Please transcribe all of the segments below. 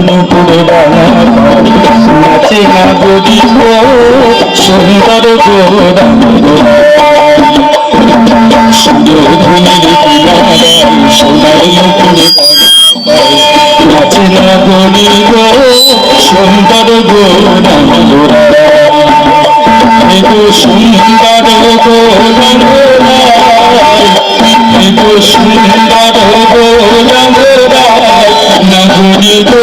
নুপুরে ডানা নাচে না যদি গো সুন্দর গোরা সুন্দর ধুনির কিনারায় সোনার নুপুরে নাচে না যদি গো সুন্দর গোরা সুন্দর গোরা সুন্দর গোরা নগরী গো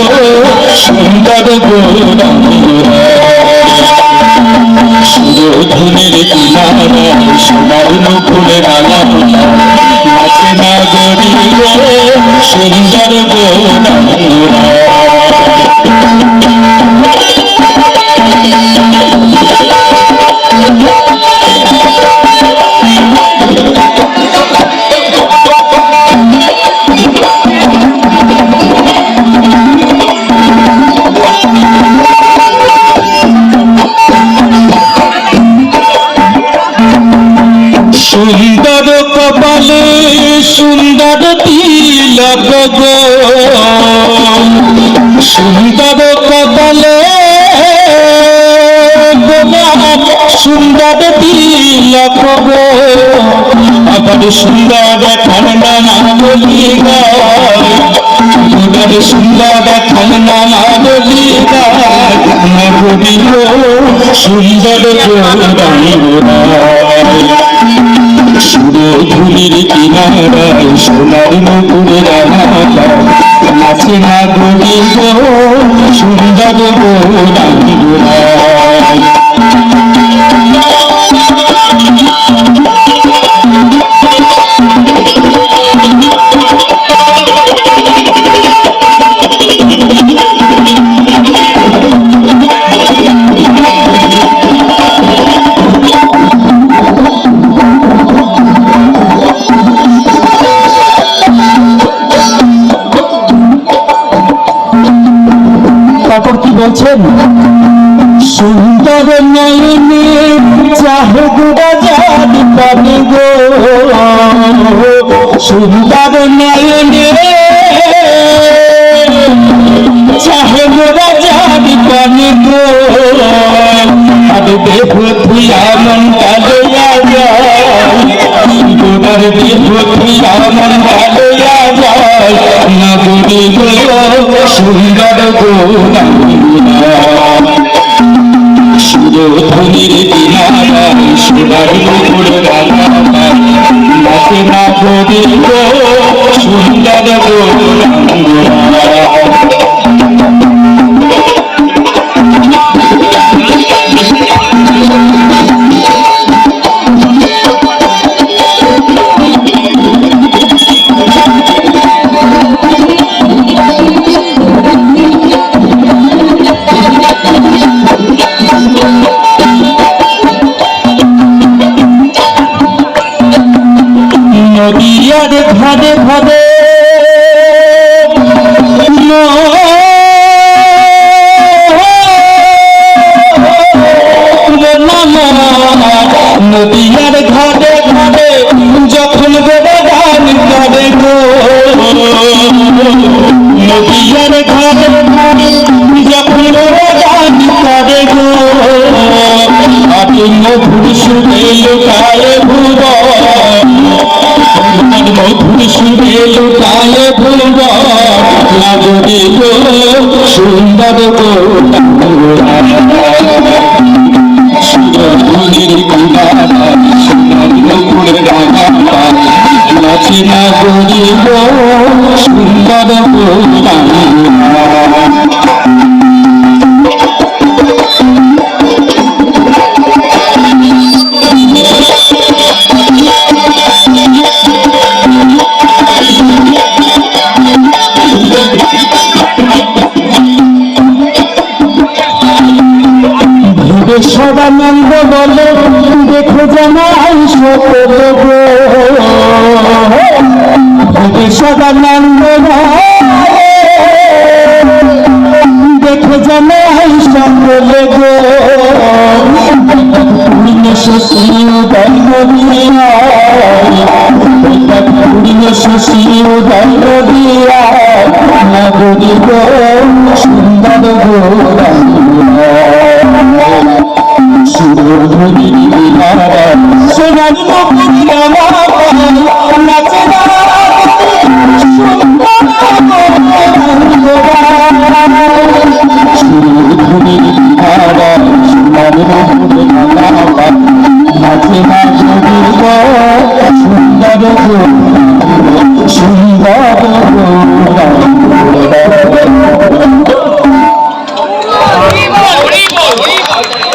সুন্দর গোরা সুরধুনির কিনারায় সোনার নুপুরে ডানা নাচে নগরী গো সুন্দর গোরা সুন্দর কপালে সুন্দর তিলক গো সুন্দর কপালে সুন্দর তিলক গো আবার সুন্দর ঠান্ডা না বলি গার সুন্দর ঠান্ডা না বলি গার সুন্দর সুরধুনির কিনারায় সোনার নুপুরে ডানা নাচে না গরি গো সুন্দর গোরা তারপর কি বলছেন সুন্দর নয়নে চাহে গোরা জানি পানি গো সুন্দর নয়নে চাহে গোরা জানি পানি গো আরে দেখো তুই আমন কালিয়া যায় গোরার দেখো তুই আমন কালিয়া যায় নগরী গো সুন্দর গোরা সুরধুনির কিনারায় সোনার নুপুরে ডানা নাচে না গরি গো সুন্দর গোরা নদিয়ার ঘাটে ঘাটে নদিয়ার ঘাটে ঘাটে যখন বেড়ে গান করে গো নদিয়ার ঘাটে ঘাটে যখন বেড়ে গান করে গো আপনি মধুর সুরে লুকায় ভুব মধুর সুরে লুকায় ভুব নগরী গো সুন্দর গোরা সুরধুনির কিনারায় সোনার নুপুরে ডানা নাচে নগরী গো সুন্দর গোরা সদানন্দ বলে দেখো জামাই সকল গো সদানন্দ দেখো জামাই সকল গো শশী শশী নগরী গো সোনার মুকুট নামা নাচে